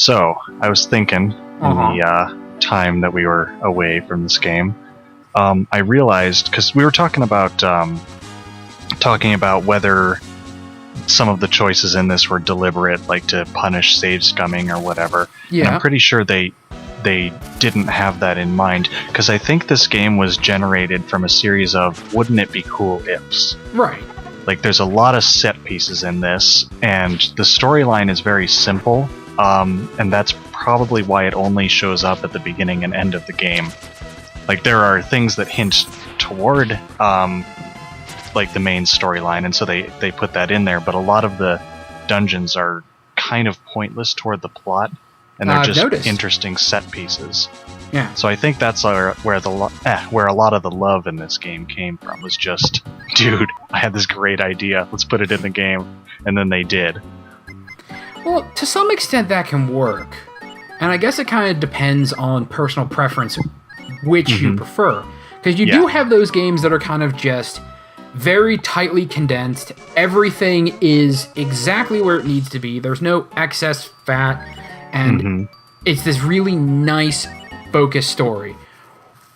So, I was thinking in the time that we were away from this game, I realized, because we were talking about whether some of the choices in this were deliberate, like to punish save scumming or whatever. Yeah. And I'm pretty sure they didn't have that in mind, because I think this game was generated from a series of wouldn't it be cool ifs. Right. Like, there's a lot of set pieces in this, and the storyline is very simple, and that's probably why it only shows up at the beginning and end of the game. Like, there are things that hint toward, like, the main storyline, and so they put that in there, but a lot of the dungeons are kind of pointless toward the plot, and they're just interesting set pieces. Yeah. So I think that's where a lot of the love in this game came from, was just, dude, I had this great idea, let's put it in the game, and then they did. Well, to some extent that can work, and I guess it kind of depends on personal preference, which you prefer. Because you do have those games that are kind of just very tightly condensed, everything is exactly where it needs to be, there's no excess fat, and it's this really nice, focused story.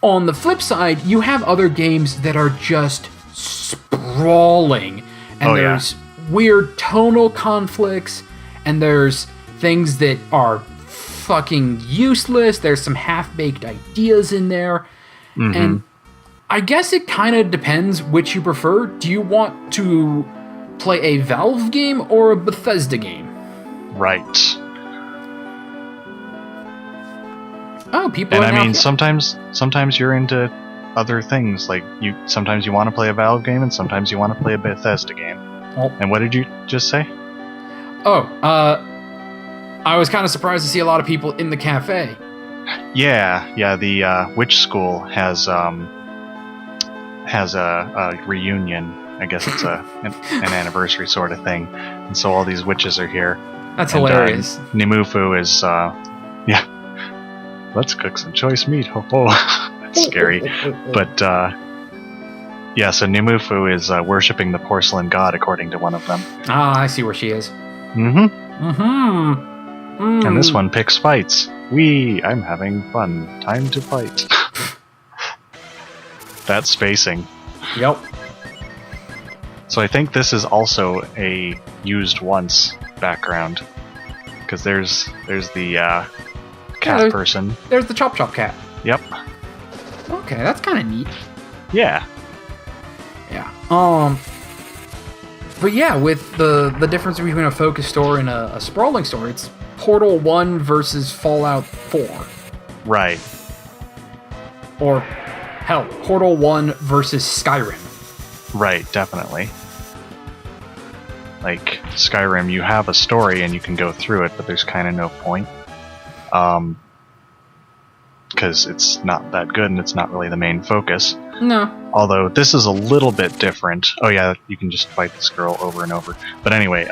On the flip side, you have other games that are just sprawling, and there's weird tonal conflicts, and there's things that are fucking useless, there's some half-baked ideas in there, and I guess it kind of depends which you prefer. Do you want to play a Valve game or a Bethesda game? Right. Oh, people. And I mean, sometimes you're into other things. Like, sometimes you want to play a Valve game, and sometimes you want to play a Bethesda game. Oh. And what did you just say? I was kind of surprised to see a lot of people in the cafe. Yeah. The Witch School has a reunion. I guess it's an anniversary sort of thing, and so all these witches are here. That's hilarious. Nimufu is let's cook some choice meat. Ho ho. That's scary. But so Nimufu is worshipping the porcelain god, according to one of them. Ah, I see where she is. And this one picks fights. I'm having fun. Time to fight. That's spacing. Yep. So I think this is also a used once background, because there's the cat person. There's the Chop Chop cat. Yep. Okay, that's kind of neat. Yeah. Yeah. But yeah, with the difference between a focused story and a sprawling story, it's Portal 1 versus Fallout 4. Right. Or, hell, Portal 1 versus Skyrim. Right, definitely. Like, Skyrim, you have a story and you can go through it, but there's kind of no point. Because it's not that good and it's not really the main focus. No. Although, this is a little bit different. Oh yeah, you can just fight this girl over and over. But anyway,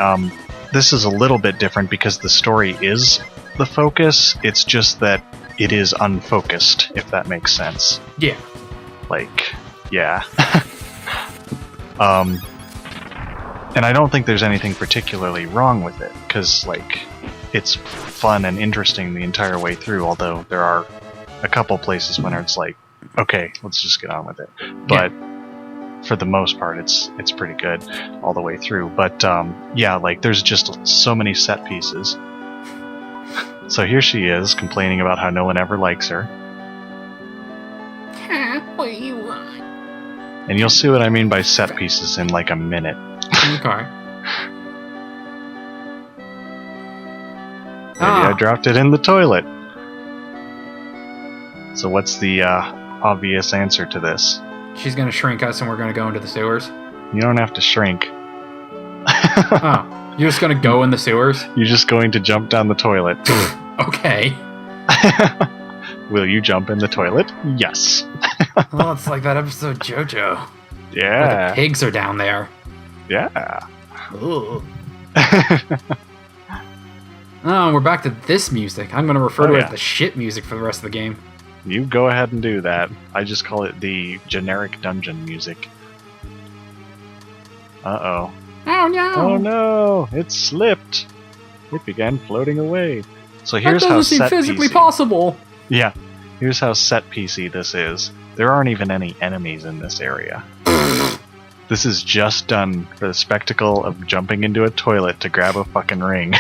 this is a little bit different because the story is the focus. It's just that it is unfocused, if that makes sense. Yeah. Like, yeah. And I don't think there's anything particularly wrong with it, because, like, it's fun and interesting the entire way through, although there are a couple places when it's like, okay, let's just get on with it. But for the most part, it's pretty good all the way through. But like, there's just so many set pieces. So here she is, complaining about how no one ever likes her. What do you want? And you'll see what I mean by set pieces in like a minute. Okay. Maybe I dropped it in the toilet. So what's the obvious answer to this? She's gonna shrink us and we're gonna go into the sewers? You don't have to shrink. Oh, you're just gonna go in the sewers? You're just going to jump down the toilet. Okay. Will you jump in the toilet? Yes. Oh, it's like that episode JoJo. Yeah. Where the pigs are down there. Yeah. Ooh. Oh, we're back to this music. I'm going to refer to it as the shit music for the rest of the game. You go ahead and do that. I just call it the generic dungeon music. Uh-oh. Oh no! Oh no! It slipped! It began floating away. So here's that how doesn't seem set physically PC. possible. Yeah, here's how set PC this is. There aren't even any enemies in this area. This is just done for the spectacle of jumping into a toilet to grab a fucking ring.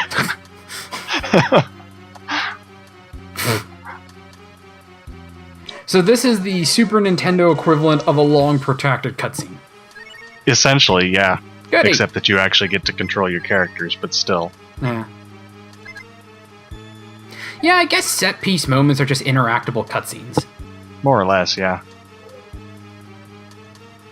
So this is the Super Nintendo equivalent of a long protracted cutscene. Essentially, yeah. Goody. Except that you actually get to control your characters, but still. Yeah. Yeah, I guess set piece moments are just interactable cutscenes. More or less, yeah.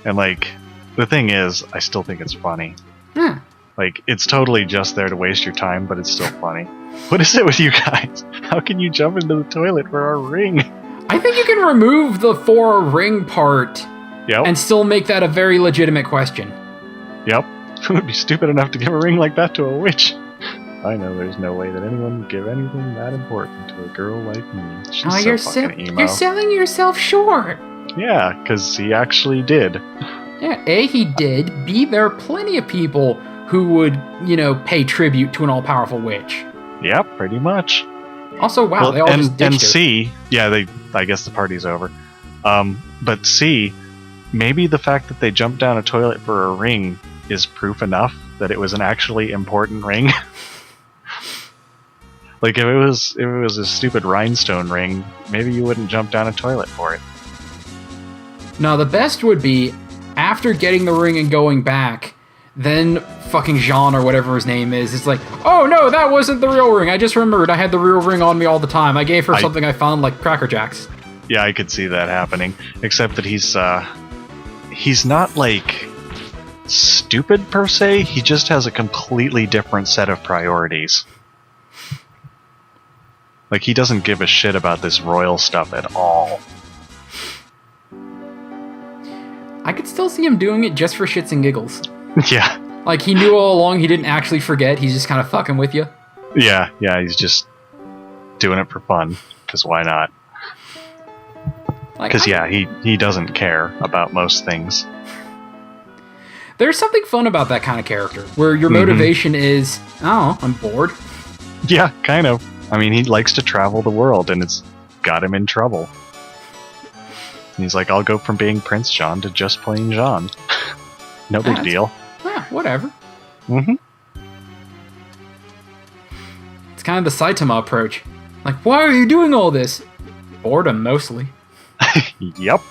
And like, the thing is, I still think it's funny. Yeah. Like, it's totally just there to waste your time, but it's still funny. What is it with you guys? How can you jump into the toilet for a ring? I think you can remove the for a ring part and still make that a very legitimate question. Yep. Who would be stupid enough to give a ring like that to a witch? I know there's no way that anyone would give anything that important to a girl like me. She's so fucking emo. You're selling yourself short. Yeah, because he actually did. Yeah, A, he did. B, there are plenty of people who would, pay tribute to an all-powerful witch. Yep, pretty much. Also, wow, they all just ditched and C, yeah, I guess the party's over. But C, maybe the fact that they jumped down a toilet for a ring is proof enough that it was an actually important ring. Like, if it was a stupid rhinestone ring, maybe you wouldn't jump down a toilet for it. No, the best would be, after getting the ring and going back, then fucking Jean or whatever his name is, it's like, oh no, that wasn't the real ring. I just remembered I had the real ring on me all the time. I gave her something I found like Cracker Jacks. Yeah, I could see that happening. Except that he's not like stupid per se. He just has a completely different set of priorities. Like, he doesn't give a shit about this royal stuff at all. I could still see him doing it just for shits and giggles. Yeah. Like, he knew all along he didn't actually forget. He's just kind of fucking with you. Yeah, he's just doing it for fun. Because why not? Because, he doesn't care about most things. There's something fun about that kind of character, where your motivation is, oh, I'm bored. Yeah, kind of. I mean, he likes to travel the world, and it's got him in trouble. And he's like, I'll go from being Prince Jean to just playing Jean. No big deal. Yeah, whatever. Mm-hmm. It's kind of the Saitama approach. Like, why are you doing all this? Boredom, mostly. Yep.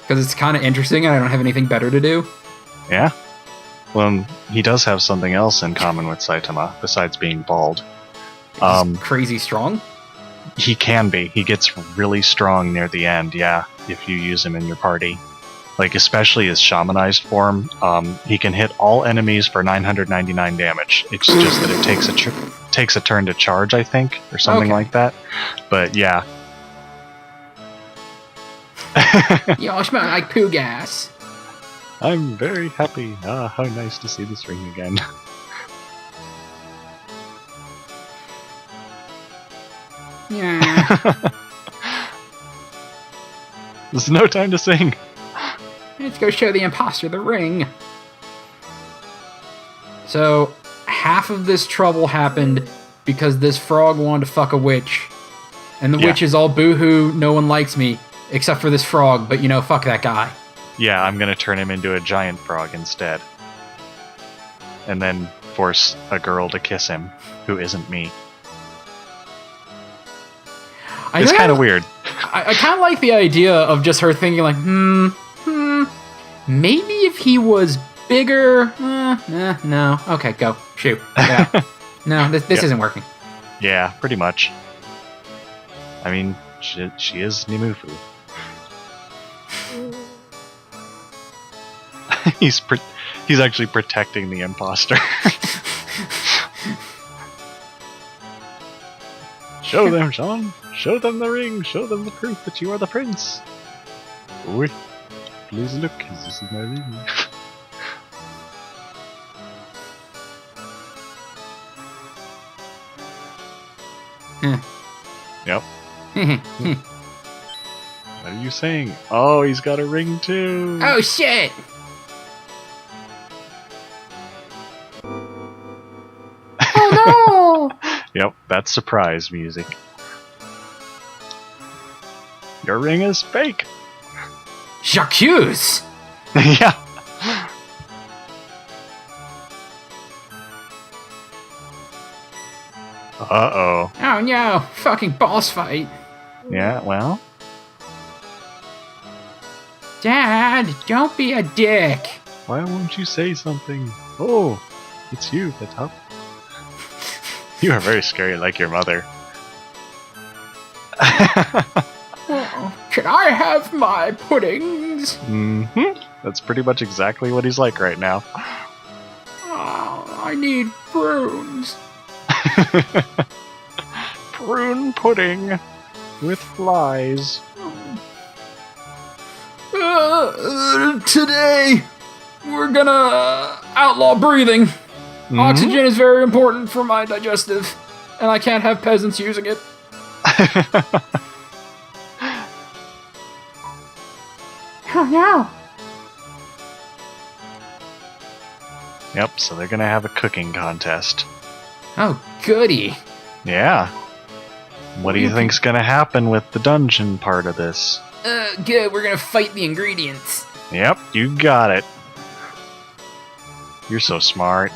Because it's kind of interesting and I don't have anything better to do. Yeah. Well, he does have something else in common with Saitama, besides being bald. He's crazy strong? He can be. He gets really strong near the end, yeah, if you use him in your party. Like, especially his shamanized form, he can hit all enemies for 999 damage. It's just that it takes a turn to charge, I think, or something like that. But, yeah. Y'all smell like poo gas. I'm very happy. Ah, how nice to see this ring again. Yeah. There's no time to sing. Let's go show the imposter the ring. So, half of this trouble happened because this frog wanted to fuck a witch. And the witch is all boo-hoo, no one likes me, except for this frog, but fuck that guy. Yeah, I'm gonna turn him into a giant frog instead. And then force a girl to kiss him, who isn't me. It's kind of weird. I kind of like the idea of just her thinking like, maybe if he was bigger, no. Okay, go. Shoot. Yeah. No, this isn't working. Yeah, pretty much. I mean, she is Nimufu. He's actually protecting the imposter. Show them, Jean. Show them the ring. Show them the proof that you are the prince. Oi, please look. This is my ring. Yep. What are you saying? Oh, he's got a ring too. Oh shit! Oh no! Yep, that's surprise music. Your ring is fake. J'accuse! Yeah. Uh-oh. Oh no, fucking boss fight. Yeah, well. Dad, don't be a dick. Why won't you say something? Oh, it's you, the top. You are very scary like your mother. Oh, can I have my puddings? Mm-hmm. That's pretty much exactly what he's like right now. Oh, I need prunes. Prune pudding with flies. Today, we're gonna outlaw breathing. Mm-hmm. Oxygen is very important for my digestive, and I can't have peasants using it. Oh no. Yep, so they're gonna have a cooking contest. Oh, goody. Yeah. What do you think's gonna happen with the dungeon part of this? Good, we're gonna fight the ingredients. Yep, you got it. You're so smart.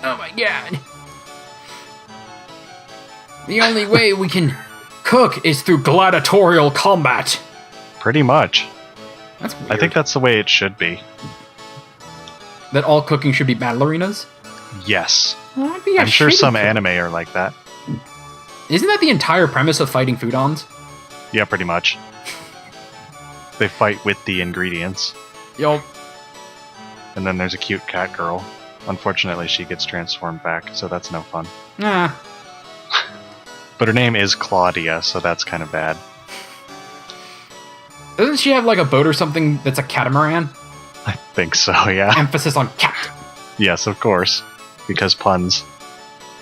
Oh my god. The only way we can cook is through gladiatorial combat. Pretty much. That's weird. I think that's the way it should be. That all cooking should be battle arenas? Yes. Well, that'd be a I'm sure shitty some cook. anime are like that. Isn't that the entire premise of fighting foodons? Yeah, pretty much. They fight with the ingredients. Yup. And then there's a cute cat girl. Unfortunately, she gets transformed back, so that's no fun. Ah. But her name is Claudia, so that's kind of bad. Doesn't she have like a boat or something that's a catamaran? I think so, yeah. Emphasis on cat. Yes, of course. Because puns.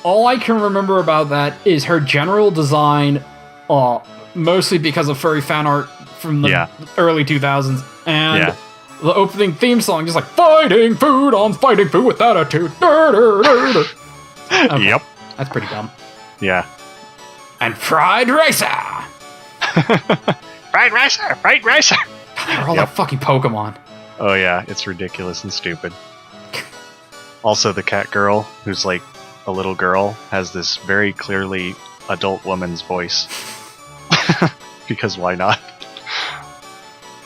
All I can remember about that is her general design, mostly because of furry fan art from the early 2000s, and the opening theme song is like, fighting food with attitude. Okay. Yep. That's pretty dumb. Yeah. And Fried Racer! Fried Racer! Fried Racer! They're all like fucking Pokemon. Oh yeah, it's ridiculous and stupid. Also, the cat girl, who's like a little girl, has this very clearly adult woman's voice. Because why not?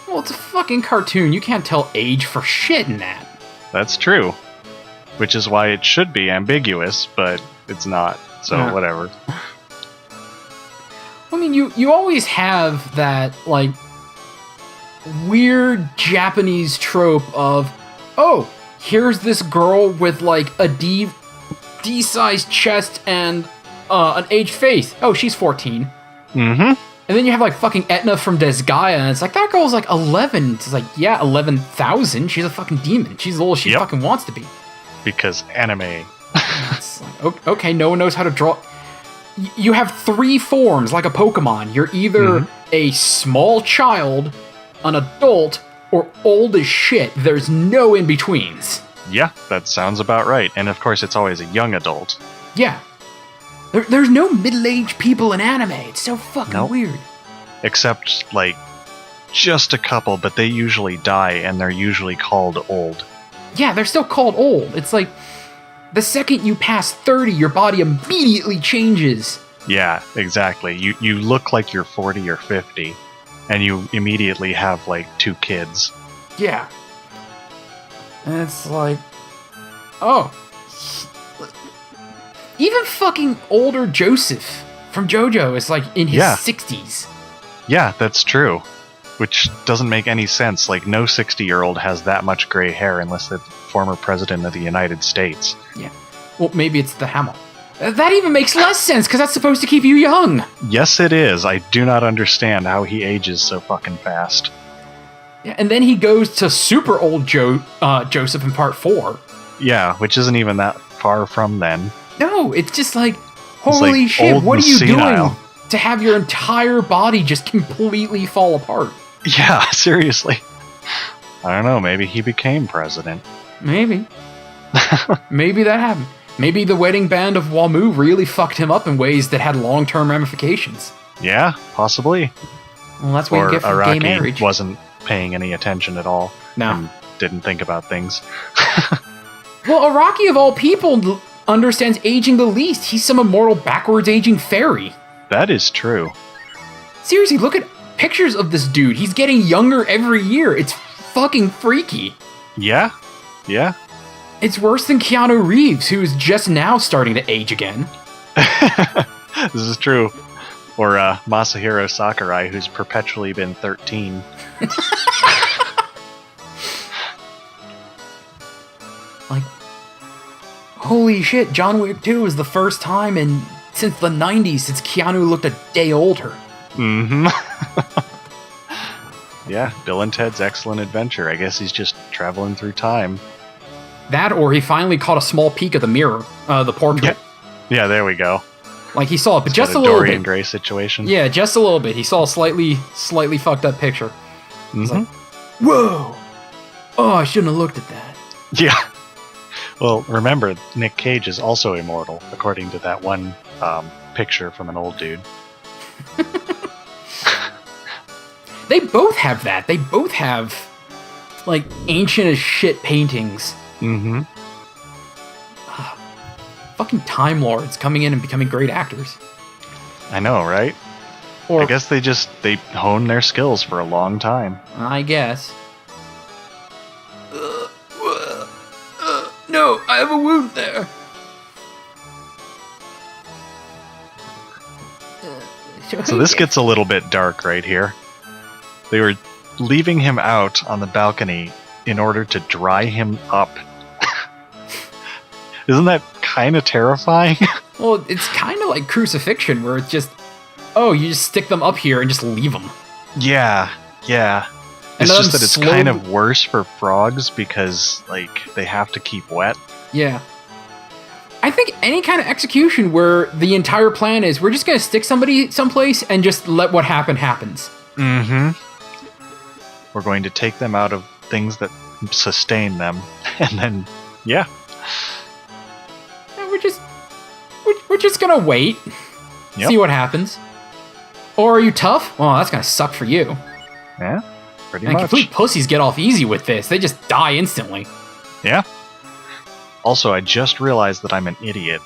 Well, it's a fucking cartoon. You can't tell age for shit in that. That's true. Which is why it should be ambiguous, but it's not. So, whatever. I mean, you always have that, like, weird Japanese trope of, oh, here's this girl with, like, a D-sized chest and an aged face. Oh, she's 14. Mm-hmm. And then you have, like, fucking Etna from Desgaia, and it's like, that girl's, like, 11. It's like, yeah, 11,000. She's a fucking demon. She's as old as she fucking wants to be. Because anime. It's like, okay, no one knows how to draw. You have three forms, like a Pokemon. You're either a small child, an adult, or old as shit. There's no in-betweens. Yeah, that sounds about right. And of course, it's always a young adult. Yeah. There's no middle-aged people in anime. It's so fucking weird. Except, like, just a couple, but they usually die, and they're usually called old. Yeah, they're still called old. It's like, the second you pass 30, your body immediately changes. Yeah, exactly. You look like you're 40 or 50, and you immediately have, like, 2 kids. Yeah. And it's like, oh. Even fucking older Joseph from JoJo is, like, in his 60s. Yeah, that's true. Which doesn't make any sense. Like, no 60-year-old has that much gray hair unless they're the former president of the United States. Yeah. Well, maybe it's the Hamel. That even makes less sense, because that's supposed to keep you young. Yes, it is. I do not understand how he ages so fucking fast. Yeah, and then he goes to super old Joseph in part 4. Yeah, which isn't even that far from then. No, it's just like, holy like shit, what are you senile. doing to have your entire body just completely fall apart? Yeah, seriously. I don't know, maybe he became president. Maybe. Maybe that happened. Maybe the wedding band of Wamu really fucked him up in ways that had long-term ramifications. Yeah, possibly. Well, that's what you get for gay marriage. Wasn't paying any attention at all. No. And didn't think about things. Well, Araki, of all people, understands aging the least. He's some immortal, backwards-aging fairy. That is true. Seriously, look at pictures of this dude. He's getting younger every year. It's fucking freaky. Yeah, yeah. It's worse than Keanu Reeves, who is just now starting to age again. This is true. Or Masahiro Sakurai, who's perpetually been 13. Like, holy shit, John Wick 2 is the first time since the 90s since Keanu looked a day older. Mm-hmm. Yeah, Bill and Ted's Excellent Adventure. I guess he's just traveling through time. That, or he finally caught a small peek of the mirror, the portrait. Yeah, there we go. Like, he saw it, but It's just got a little Dorian bit. Gray situation. Yeah, just a little bit. He saw a slightly fucked up picture. He's like, whoa! Oh, I shouldn't have looked at that. Yeah. Well, remember, Nick Cage is also immortal, according to that one picture from an old dude. They both have that. They both have, like, ancient as shit paintings. Mm-hmm. Fucking Time Lords coming in and becoming great actors. I know, right? Or, I guess they hone their skills for a long time. I guess. No, I have a wound there. So this gets a little bit dark right here. They were leaving him out on the balcony in order to dry him up. Isn't that kind of terrifying? Well, it's kind of like crucifixion, where it's just, oh, you just stick them up here and just leave them. Yeah. And It's just that it's kind slowly- of worse for frogs because, like, they have to keep wet. Yeah. I think any kind of execution where the entire plan is we're just going to stick somebody someplace and just let what happens. Mm-hmm. We're going to take them out of things that sustain them, and then, yeah. And we're just going to wait, Yep. see what happens. Or are you tough? Well, that's going to suck for you. Yeah, pretty And much. complete pussies get off easy with this. They just die instantly. Yeah. Also, I just realized that I'm an idiot.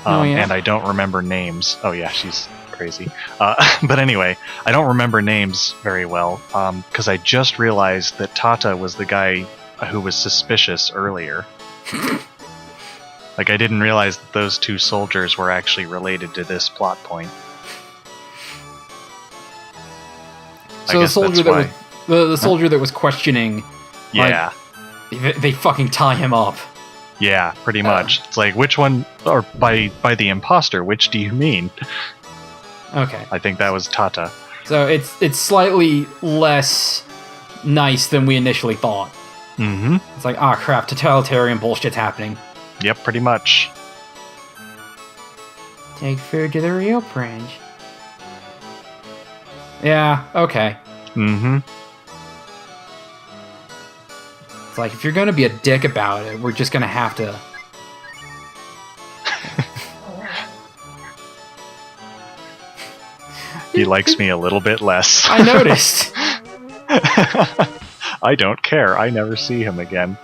Oh, yeah? And I don't remember names. Oh, yeah, she's crazy. But anyway, I don't remember names very well, because I just realized that Tata was the guy who was suspicious earlier. Like, I didn't realize that those two soldiers were actually related to this plot point. So the soldier that was the soldier that was questioning, Yeah. they fucking tie him up. Yeah, pretty much. It's like, which one, or by the imposter, which do you mean? Okay. I think that was Tata. So it's slightly less nice than we initially thought. Mm-hmm. It's like, ah, crap, totalitarian bullshit's happening. Yep, pretty much. Take food to the real fringe. Yeah, okay. Mm-hmm. It's like, if you're gonna be a dick about it, we're just gonna have to... He likes me a little bit less. I noticed! I don't care. I never see him again.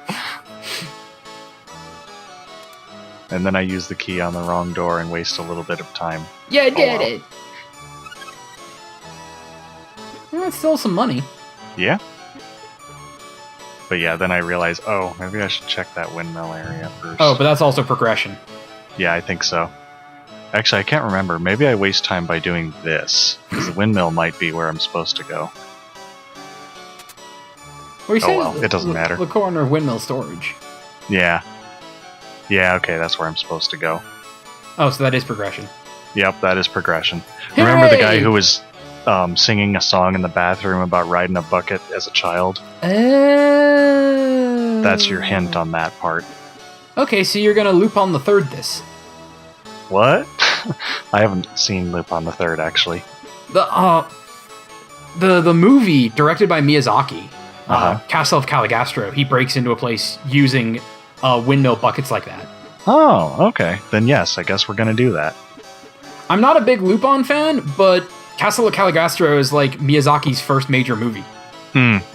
And then I use the key on the wrong door and waste a little bit of time. Yeah, well. it! That's still some money. Yeah? But yeah, then I realize, oh, maybe I should check that windmill area first. Oh, but that's also progression. Yeah, I think so. Actually, I can't remember. Maybe I waste time by doing this, because the windmill might be where I'm supposed to go. Well, you said well, it doesn't matter. The corner of windmill storage. Yeah. Yeah, okay, that's where I'm supposed to go. Oh, so that is progression. Yep, that is progression. Remember the guy Hooray! who was singing a song in the bathroom about riding a bucket as a child? Oh. That's your hint on that part. Okay, so you're gonna loop on the third this. What? I haven't seen Lupin the Third, actually. The movie directed by Miyazaki, Uh-huh. Castle of Caligastro. He breaks into a place using windmill buckets like that. Oh, okay. Then yes, I guess we're gonna do that. I'm not a big Lupin fan, but Castle of Caligastro is like Miyazaki's first major movie.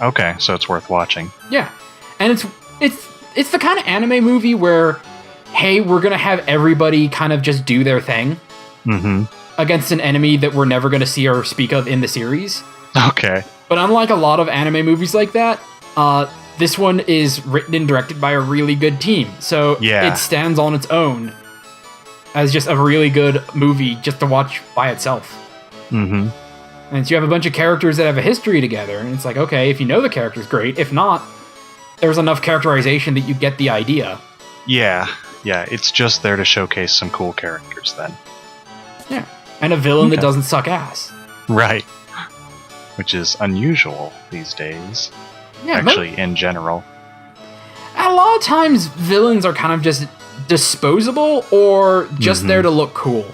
Okay, so it's worth watching. Yeah. And it's the kind of anime movie where, hey, we're gonna have everybody kind of just do their thing against an enemy that we're never gonna see or speak of in the series. Okay. But unlike a lot of anime movies like that, this one is written and directed by a really good team. So it stands on its own as just a really good movie just to watch by itself. And so you have a bunch of characters that have a history together, and it's like, okay, if you know the characters, great. If not, there's enough characterization that you get the idea. Yeah, it's just there to showcase some cool characters then. Yeah, and a villain that doesn't suck ass. Right. Which is unusual these days. Yeah, actually, in general. A lot of times, villains are kind of just disposable or just there to look cool.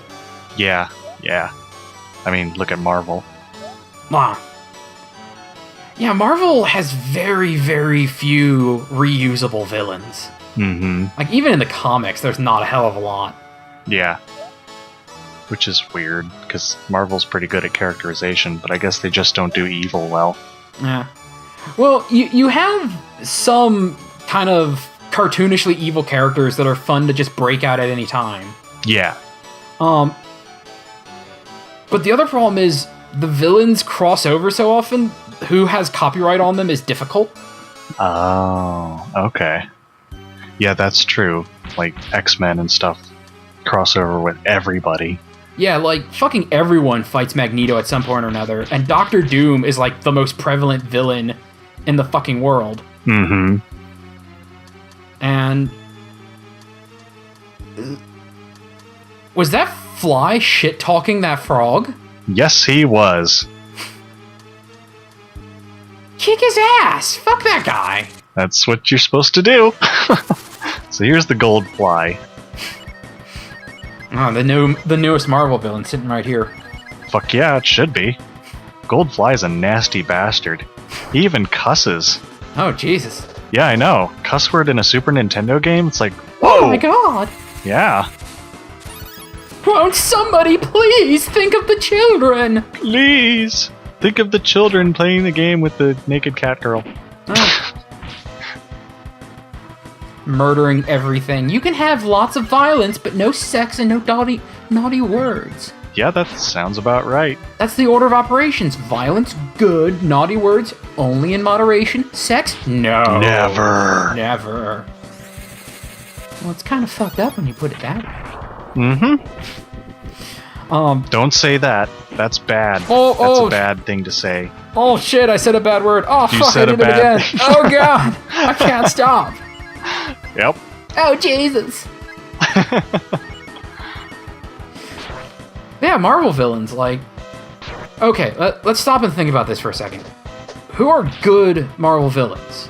Yeah. I mean, look at Marvel. Wow. Yeah, Marvel has very, very few reusable villains. Like, even in the comics, there's not a hell of a lot. Yeah. Which is weird, because Marvel's pretty good at characterization, but I guess they just don't do evil well. Yeah. Well, you have some kind of cartoonishly evil characters that are fun to just break out at any time. Yeah. But the other problem is the villains cross over so often, who has copyright on them is difficult. Oh, okay. Yeah, that's true. Like, X-Men and stuff cross over with everybody. Yeah, like, fucking everyone fights Magneto at some point or another, and Doctor Doom is, like, the most prevalent villain in the fucking world. And... was that fly shit-talking that frog? Yes, he was. Kick his ass! Fuck that guy! That's what you're supposed to do. So here's the gold fly. Oh, the newest Marvel villain sitting right here. Fuck yeah, it should be. Goldfly's a nasty bastard. He even cusses. Oh, Jesus. Yeah, I know. Cuss word in a Super Nintendo game? It's like, whoa! Oh my god! Yeah. Won't somebody please think of the children? Please! Think of the children playing the game with the naked cat girl. Oh. Murdering everything. You can have lots of violence, but no sex and no naughty words. Yeah, that sounds about right. That's the order of operations. Violence, good. Naughty words, only in moderation. Sex, no. Never. Never. Well, it's kind of fucked up when you put it that way. Don't say that. That's bad. That's a bad thing to say. Oh shit, I said a bad word. Oh fuck, I did it again. Oh god, I can't stop. Yep. Oh Jesus. Yeah, Marvel villains, like... Okay, let's stop and think about this for a second. Who are good Marvel villains?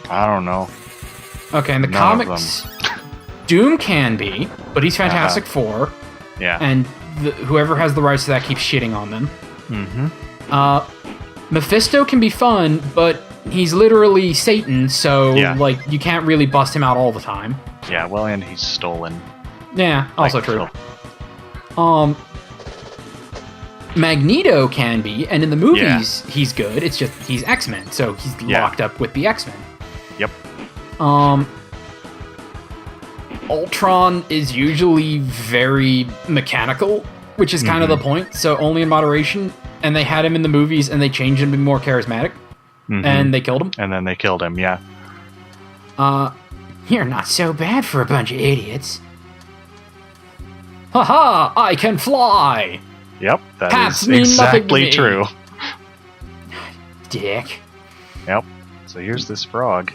I don't know. Okay, in the comics, Doom can be, but he's Fantastic Four. Yeah. And whoever has the rights to that keeps shitting on them. Mephisto can be fun, but he's literally Satan, so like you can't really bust him out all the time. Yeah, well, and he's stolen. Yeah, also true. Magneto can be, and in the movies he's good. It's just he's X-Men, so he's locked up with the X-Men. Yep. Ultron is usually very mechanical, which is kind of the point. So only in moderation. And they had him in the movies, and they changed him to be more charismatic, and they killed him. And then they killed him. Yeah. You're not so bad for a bunch of idiots. Haha! I can fly. Yep, that is exactly true. Dick. Yep. So here's this frog.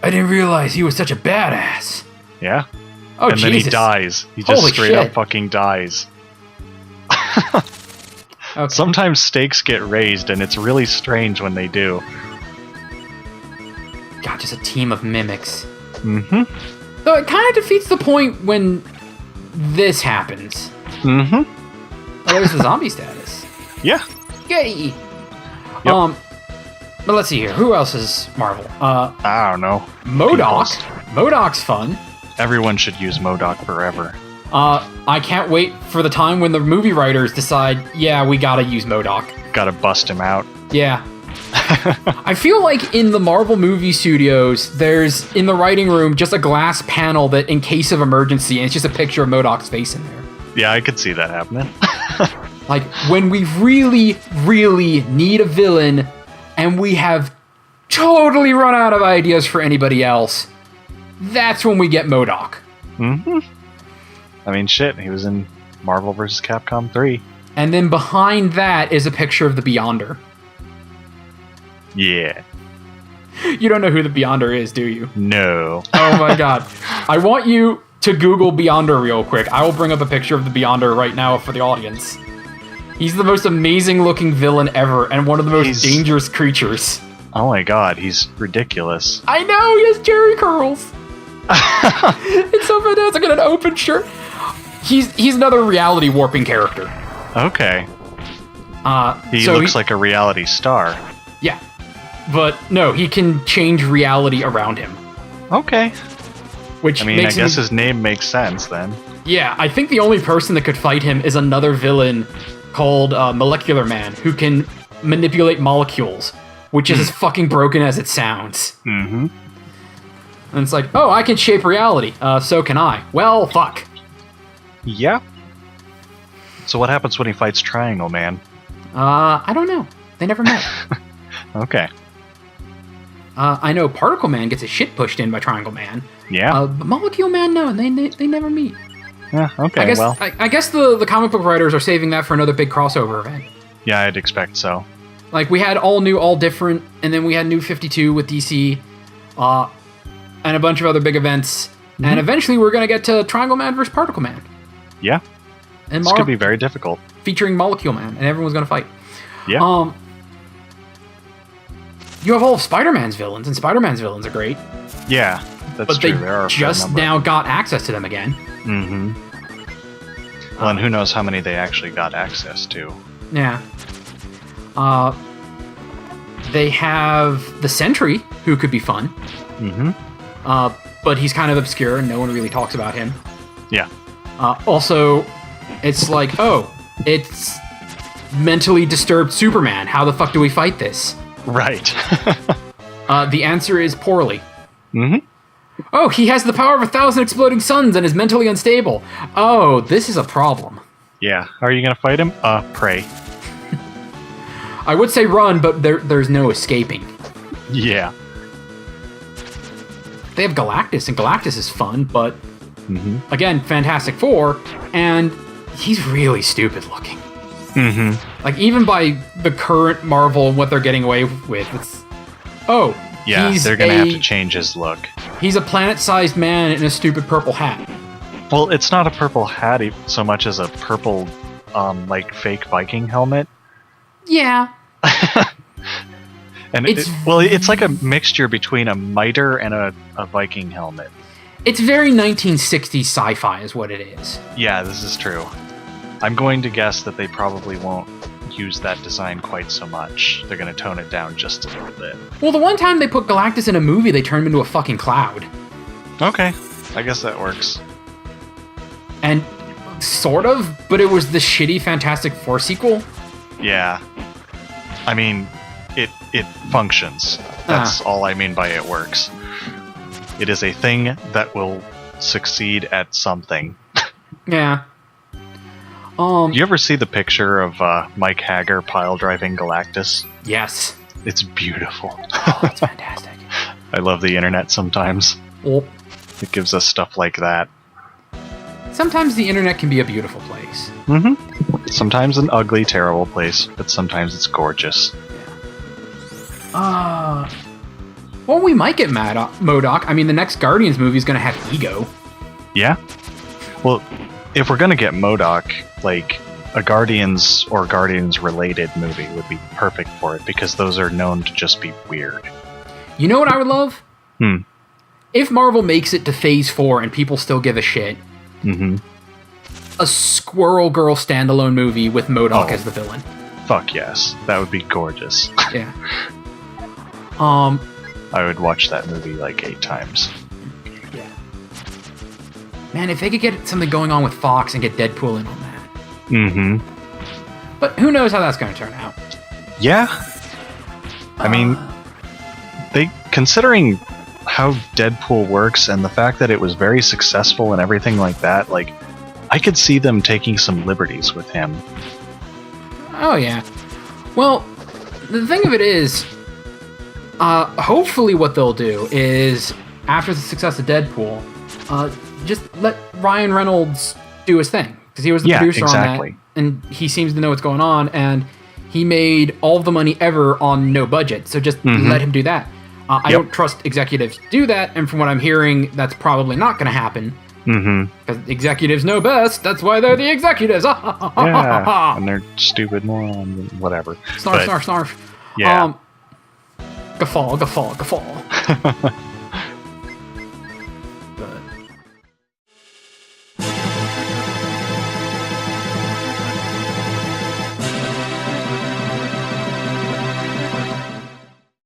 I didn't realize he was such a badass. Yeah. Oh, and then he dies. He just straight up fucking dies. Okay. Sometimes stakes get raised, and it's really strange when they do. God, just a team of mimics. So it kind of defeats the point when this happens. Oh, there's the zombie status. Yeah. Yay! Yep. But let's see here. Who else is Marvel? I don't know. MODOK. People's. MODOK's fun. Everyone should use MODOK forever. I can't wait for the time when the movie writers decide, yeah, we gotta use MODOK. Gotta bust him out. Yeah. I feel like in the Marvel movie studios, there's, in the writing room, just a glass panel that, in case of emergency, and it's just a picture of MODOK's face in there. Yeah, I could see that happening. Like, when we really, really need a villain, and we have totally run out of ideas for anybody else, that's when we get MODOK. Mm-hmm. I mean, shit, he was in Marvel vs. Capcom 3. And then behind that is a picture of the Beyonder. Yeah. You don't know who the Beyonder is, do you? No. Oh my god. I want you to Google Beyonder real quick. I will bring up a picture of the Beyonder right now for the audience. He's the most amazing looking villain ever, and one of the most dangerous creatures. Oh my god, he's ridiculous. I know, he has jerry curls. It's so fantastic, and an open shirt. He's another reality warping character. Okay. He looks like a reality star. Yeah. But no, he can change reality around him. Okay. Which I mean, I guess his name makes sense then. Yeah, I think the only person that could fight him is another villain called Molecular Man, who can manipulate molecules, which is as fucking broken as it sounds. Mm-hmm. And it's like, oh, I can shape reality. So can I. Well, fuck. Yeah. So what happens when he fights Triangle Man? I don't know. They never met. Okay. I know Particle Man gets his shit pushed in by Triangle Man. Yeah. But Molecule Man, no, they never meet. Yeah, okay, I guess the comic book writers are saving that for another big crossover event. Yeah, I'd expect so. Like, we had All New, All Different, and then we had New 52 with DC, and a bunch of other big events. Mm-hmm. And eventually we're going to get to Triangle Man versus Particle Man. Yeah. And this could be very difficult. Featuring Molecule Man, and everyone's going to fight. Yeah. You have all of Spider-Man's villains, and Spider-Man's villains are great. Yeah, that's true. But they just now got access to them again. Mm-hmm. Well, and who knows how many they actually got access to. Yeah. They have the Sentry, who could be fun. Mm-hmm. But he's kind of obscure, and no one really talks about him. Yeah. Also, it's like, oh, it's mentally disturbed Superman. How the fuck do we fight this? Right. The answer is poorly. Mm-hmm. Oh, he has the power of 1,000 exploding suns and is mentally unstable. Oh, this is a problem. Yeah. Are you going to fight him? Pray. I would say run, but there's no escaping. Yeah. They have Galactus, and Galactus is fun, but again, Fantastic Four, and he's really stupid looking. Mm-hmm. Like, even by the current Marvel and what they're getting away with, it's... Oh, yeah, they're going to have to change his look. He's a planet-sized man in a stupid purple hat. Well, it's not a purple hat so much as a purple, like, fake Viking helmet. Yeah. And it's like a mixture between a miter and a Viking helmet. It's very 1960s sci-fi is what it is. Yeah, this is true. I'm going to guess that they probably won't use that design quite so much. They're going to tone it down just a little bit. Well, the one time they put Galactus in a movie, they turned him into a fucking cloud. Okay, I guess that works. And sort of, but it was the shitty Fantastic Four sequel. Yeah. I mean, it functions. That's all I mean by it works. It is a thing that will succeed at something. Yeah. You ever see the picture of Mike Haggar pile driving Galactus? Yes. It's beautiful. Oh, it's fantastic. I love the internet sometimes. Oh. It gives us stuff like that. Sometimes the internet can be a beautiful place. Mm-hmm. Sometimes an ugly, terrible place, but sometimes it's gorgeous. Yeah. Well, we might get MODOK. I mean, the next Guardians movie is going to have Ego. Yeah. Well, if we're going to get MODOK, like, a Guardians or Guardians-related movie would be perfect for it, because those are known to just be weird. You know what I would love? If Marvel makes it to Phase 4 and people still give a shit, a Squirrel Girl standalone movie with MODOK as the villain. Fuck yes. That would be gorgeous. Yeah. I would watch that movie like 8 times. Yeah. Man, if they could get something going on with Fox and get Deadpool in on that. Mm-hmm. But who knows how that's going to turn out? Yeah. I mean, considering how Deadpool works and the fact that it was very successful and everything like that, like, I could see them taking some liberties with him. Oh, yeah. Well, the thing of it is, hopefully what they'll do is, after the success of Deadpool, just let Ryan Reynolds do his thing. Because he was the producer on that, and he seems to know what's going on, and he made all the money ever on no budget, so just let him do that. I don't trust executives to do that, and from what I'm hearing, that's probably not going to happen. Because executives know best, that's why they're the executives! Yeah, and they're stupid morons, whatever. Snarf, snarf, snarf. Yeah. Guffaw.